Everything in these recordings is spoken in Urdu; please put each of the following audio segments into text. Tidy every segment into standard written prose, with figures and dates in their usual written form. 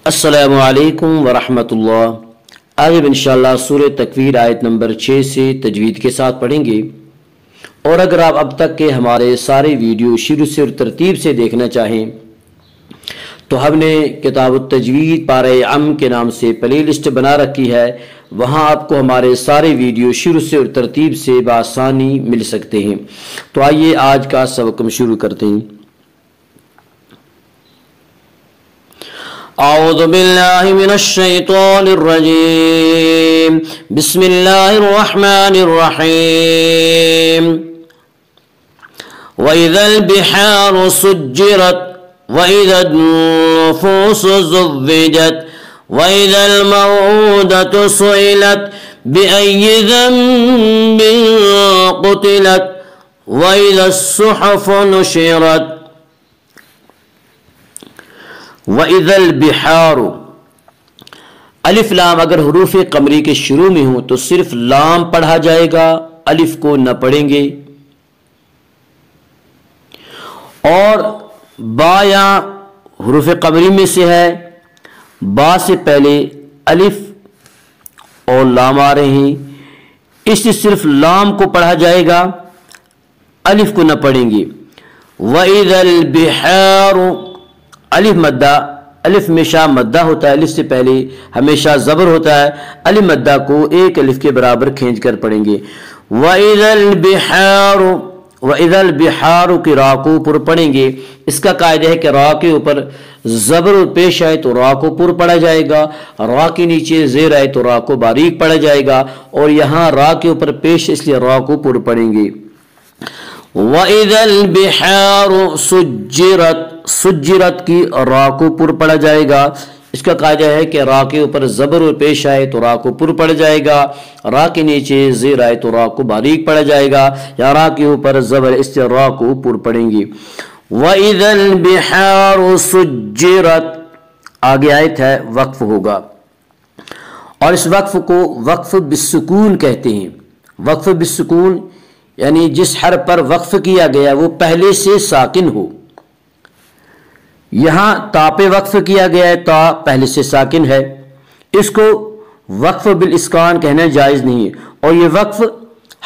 السلام علیکم ورحمۃ اللہ۔ آج اب انشاءاللہ سورہ تکویر آیت نمبر 6 سے تجوید کے ساتھ پڑھیں گے، اور اگر آپ اب تک کے ہمارے سارے ویڈیو شروع سے اور ترتیب سے دیکھنا چاہیں تو ہم نے کتاب التجوید پارہ ام کے نام سے پلے لسٹ بنا رکھی ہے، وہاں آپ کو ہمارے سارے ویڈیو شروع سے اور ترتیب سے بآسانی مل سکتے ہیں۔ تو آئیے آج کا سبق ہم شروع کرتے ہیں۔ اعوذ باللہ من الشیطان الرجیم، بسم اللہ الرحمن الرحیم۔ وَإِذَا الْبِحَارُ سُجِّرَتْ وَإِذَا النُّفُوسُ زُوِّجَتْ وَإِذَا الْمَوْءُودَةُ سُئِلَتْ بِأَيِّ ذَنبٍ قُتِلَتْ وَإِذَا الصُّحُفُ نُشِرَتْ۔ وَإِذَا الْبِحَارُ، الف لام اگر حروف قمری کے شروع میں ہوں تو صرف لام پڑھا جائے گا، الف کو نہ پڑھیں گے، اور با یہاں حروف قمری میں سے ہے، با سے پہلے الف اور لام آ رہے ہیں، اس سے صرف لام کو پڑھا جائے گا، الف کو نہ پڑھیں گے۔ وَإِذَا الْبِحَارُ، الف مدہ، الف ہمیشہ مدہ ہوتا ہے، الف سے پہلے ہمیشہ زبر ہوتا ہے، الف مدہ کو ایک الف کے برابر کھینچ کر پڑھیں گے۔ وَإِذَا الْبِحَارُ، وَإِذَا الْبِحَارُ کی را کو پر پڑھیں گے، اس کا قاعدہ ہے کہ را کے اوپر زبر پیش آئے تو را کو پر پڑھا جائے گا، را کے نیچے زیر آئے تو را کو باریک پڑھا جائے گا، اور یہاں را کے اوپر پیش اس لیے را کو پر پڑھیں گے۔ وَإِذَا الْبِحَارُ سُجِّرَتْ، سجرت کی را کو پر پڑھا جائے گا، اس کا قاعدہ ہے کہ را کے اوپر زبر پیش آئے تو را کو پر پڑھ جائے گا، را کے نیچے زیر آئے تو را کو باریک پڑھا جائے گا، یا را کے اوپر زبر اس سے را کو پر پڑھیں گے۔ وَإِذَا الْبِحَارُ سُجِّرَتْ، آگے آیت ہے وقف ہوگا، اور اس وقف کو وقف بالسکون کہتے ہیں۔ وقف بالسکون یعنی جس حرف پر وقف کیا گیا وہ پہلے سے ساکن ہو۔ یہاں تا پہ وقف کیا گیا ہے، تا پہلے سے ساکن ہے، اس کو وقف بالاسکان کہنا جائز نہیں ہے، اور یہ وقف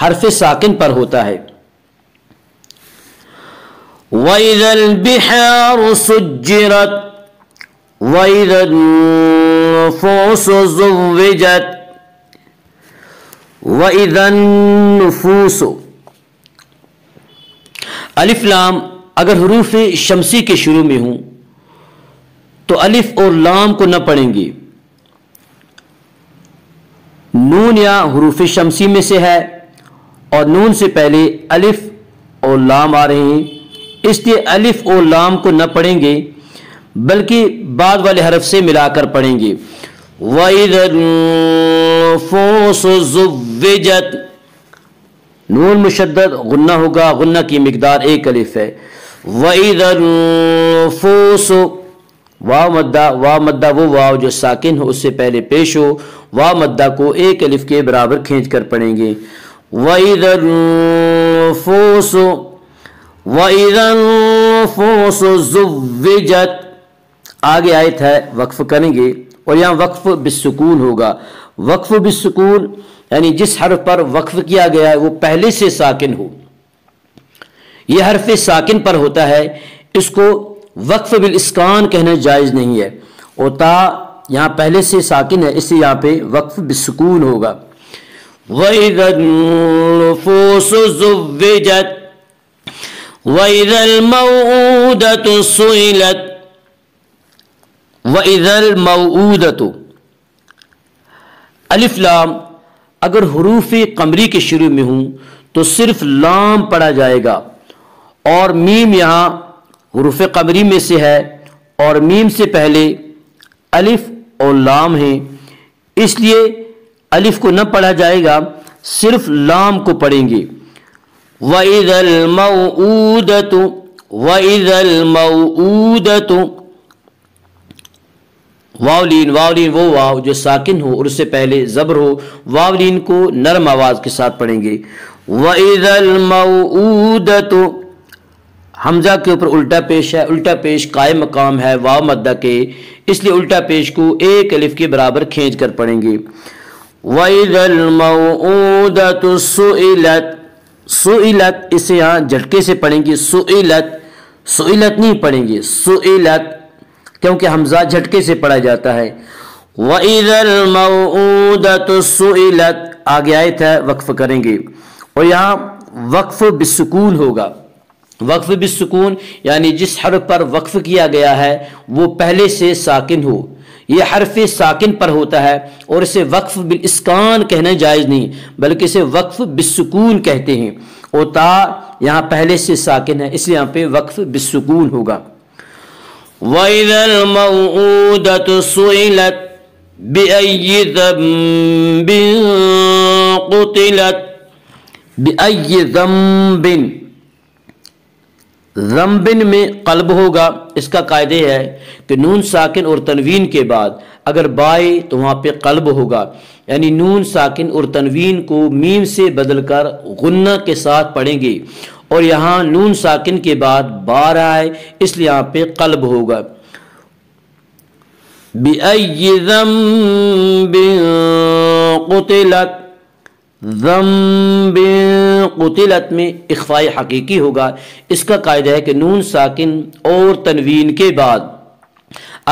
حرف ساکن پر ہوتا ہے۔ وَإِذَا الْبِحَارُ سُجِّرَتْ وَإِذَا النُّفُوسُ زُوِّجَتْ وَإِذَا النُّفُوسُ، الف لام اگر حروف شمسی کے شروع میں ہوں تو الف اور لام کو نہ پڑھیں گے، نون یا حروف شمسی میں سے ہے اور نون سے پہلے الف اور لام آ رہے ہیں، اس لیے الف اور لام کو نہ پڑھیں گے بلکہ بعد والے حرف سے ملا کر پڑھیں گے۔ وَإِذَا النُّفُوسُ زُوِّجَتْ، نون مشدد غنہ ہوگا، غنہ کی مقدار ایک الف ہے۔ وَإِذَا النُّفُوسُ، واو مدہ وہ واو جو ساکن ہو اس سے پہلے پیش ہو، واو مدہ کو ایک الف کے برابر کھینچ کر پڑھیں گے۔ وَإِذَا النُّفُوسُ، وَإِذَا النُّفُوسُ زُوِّجَتْ، آگے آیت ہے وقف کریں گے، اور یہاں وقف بالسکون ہوگا۔ وقف بالسکون یعنی جس حرف پر وقف کیا گیا ہے وہ پہلے سے ساکن ہو، یہ حرف ساکن پر ہوتا ہے، اس کو وقف بالاسکان کہنا جائز نہیں ہے، اور تا یہاں پہلے سے ساکن ہے، اس سے یہاں پہ وقف بالسکون ہوگا۔ وَإِذَا النُّفُوسُ زُوِّجَتْ وَإِذَا الْمَوْءُودَةُ سُئِلَتْ وَإِذَا الْمَوْءُودَةُ، الف لام اگر حروف قمری کے شروع میں ہوں تو صرف لام پڑھا جائے گا، اور میم یہاں حروف قمری میں سے ہے اور میم سے پہلے الف اور لام ہیں، اس لیے الف کو نہ پڑھا جائے گا، صرف لام کو پڑھیں گے۔ وَإِذَا الْمَوْءُودَةُ، وَإِذَا الْمَوْءُودَةُ، واولین وہ واو جو ساکن ہو اور اس سے پہلے زبر ہو، واولین کو نرم آواز کے ساتھ پڑھیں گے۔ وَإِذَا الْمَوْءُودَةُ، حمزہ کے اوپر الٹا پیش ہے، الٹا پیش قائم مقام ہے واو مدہ کے، اس لیے الٹا پیش کو ایک الف کے برابر کھینچ کر پڑھیں گے۔ وَإِذَا الْمَوْءُودَةُ سُئِلَتْ، سُئِلَتْ اسے یہاں جھٹکے سے پڑھیں گے، سُئِلَتْ، سُئِلَتْ نہیں پڑھیں گے، سُئِلَتْ، کیونکہ حمزہ جھٹکے سے پڑھا جاتا ہے۔ وَإِذَا الْمَوْءُودَةُ سُئِلَتْ، آگے آیت ہے، وقف کریں گے، اور یہاں وقف بالسکون ہوگا۔ وقف بالسکون یعنی جس حرف پر وقف کیا گیا ہے وہ پہلے سے ساکن ہو، یہ حرف ساکن پر ہوتا ہے، اور اسے وقف بالاسکان کہنا جائز نہیں بلکہ اسے وقف بالسکون کہتے ہیں، اور تا یہاں پہلے سے ساکن ہے اس لیے یہاں پہ وقف بالسکون ہوگا۔ وَإِذَا الْمَوْءُودَةُ سُئِلَتْ بِأَيِّ ذَنبٍ قُتِلَتْ، بِأَيِّ ذَنبٍ، ذنبن میں قلب ہوگا، اس کا قاعدہ ہے کہ نون ساکن اور تنوین کے بعد اگر بائے تو وہاں پہ قلب ہوگا، یعنی نون ساکن اور تنوین کو میم سے بدل کر غنہ کے ساتھ پڑھیں گے، اور یہاں نون ساکن کے بعد با رہا ہے اس لیے یہاں پہ قلب ہوگا۔ بِأَيِّ ذَنبٍ قُتِلَتْ، ذنب قتلت میں اخفاء حقیقی ہوگا، اس کا قاعدہ ہے کہ نون ساکن اور تنوین کے بعد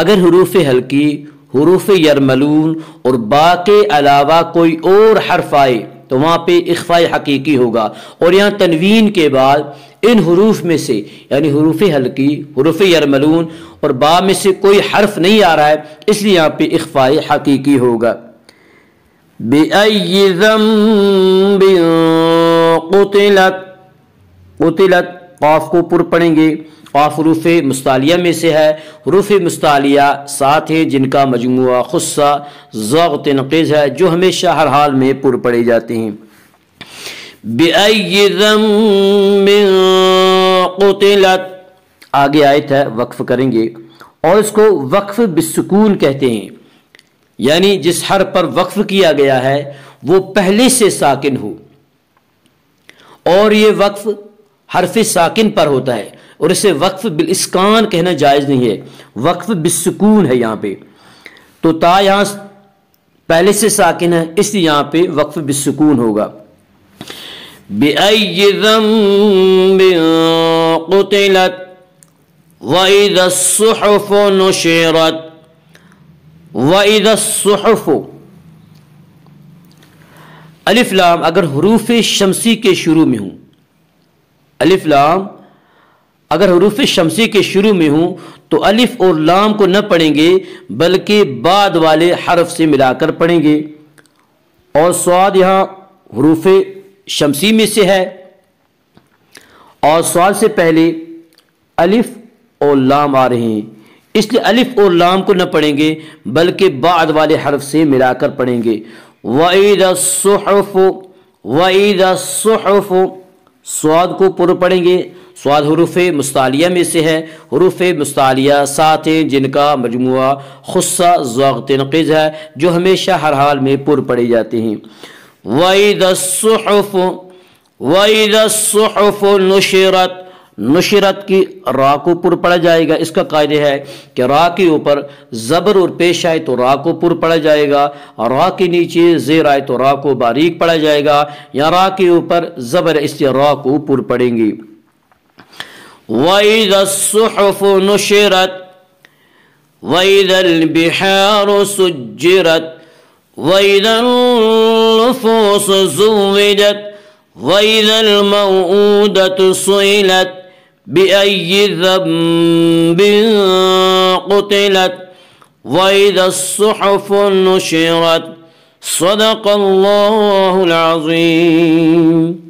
اگر حروف ہلکی، حروف یرملون اور با کے علاوہ کوئی اور حرف آئے تو وہاں پہ اخفاء حقیقی ہوگا، اور یہاں تنوین کے بعد ان حروف میں سے یعنی حروف ہلکی، حروف یرملون اور با میں سے کوئی حرف نہیں آ رہا ہے اس لیے یہاں پہ اخفاء حقیقی ہوگا۔ بِأَيِّ ذَنبٍ قُتِلَتْ، قتلت قاف کو پر پڑھیں گے، قاف حروف مستعلیہ میں سے ہے، حروف مستعلیہ سات ہیں جن کا مجموعہ خصہ ضغط نقض ہے جو ہمیشہ ہر حال میں پر پڑے جاتے ہیں۔ بِأَيِّ ذَنبٍ قُتِلَتْ، آگے آیت ہے، وقف کریں گے، اور اس کو وقف بالسکون کہتے ہیں، یعنی جس حرف پر وقف کیا گیا ہے وہ پہلے سے ساکن ہو، اور یہ وقف حرف ساکن پر ہوتا ہے، اور اسے وقف بالاسکان کہنا جائز نہیں ہے، وقف بالسکون ہے یہاں پہ، تو تا یہاں پہلے سے ساکن ہے اس لیے یہاں پہ وقف بالسکون ہوگا۔ بِأَيِّ ذَنبٍ قُتِلَتْ وَإِذَا الصُّحُفُ نُشِرَتْ، وَإِذَا الصُّحُفُ، الف لام اگر حروف شمسی کے شروع میں ہوں، الف لام اگر حروف شمسی کے شروع میں ہوں تو الف اور لام کو نہ پڑھیں گے بلکہ بعد والے حرف سے ملا کر پڑھیں گے، اور صاد یہاں حروف شمسی میں سے ہے، اور صاد سے پہلے الف اور لام آ رہے ہیں اس لیے الف اور لام کو نہ پڑھیں گے بلکہ بعد والے حرف سے ملا کر پڑھیں گے۔ وَإِذَا الصُّحُفُ، وَإِذَا الصُّحُفُ، صاد کو پر پڑھیں گے، صاد حروف مستعلیہ میں سے ہے، حروف مستعلیہ سات ہیں جن کا مجموعہ خصہ ضغط نقض ہے جو ہمیشہ ہر حال میں پر پڑے جاتے ہیں۔ وَإِذَا الصُّحُفُ، وَإِذَا الصُّحُفُ نُشِرَتْ، نشرت کی را کو پر پڑا جائے گا، اس کا قاعدہ ہے کہ را کے اوپر زبر اور پیش آئے تو را کو پر پڑا جائے گا، اور را کے نیچے زیر آئے تو را کو باریک پڑا جائے گا، یا را کے اوپر زبر اس لیے را کو پر پڑیں گے۔ وَإِذَا الصُّحُفُ نُشِرَتْ وَإِذَا الْبِحَارُ سُجِّرَتْ وَإِذَا النُّفُوسُ زُوِّجَتْ وَإِذَا الْمَوْءُودَةُ سُئِلَتْ بِأَيِّ ذَنبٍ قُتِلَتْ وَإِذَا الصُّحُفُ نُشِرَتْ۔ صدق اللہ العظیم۔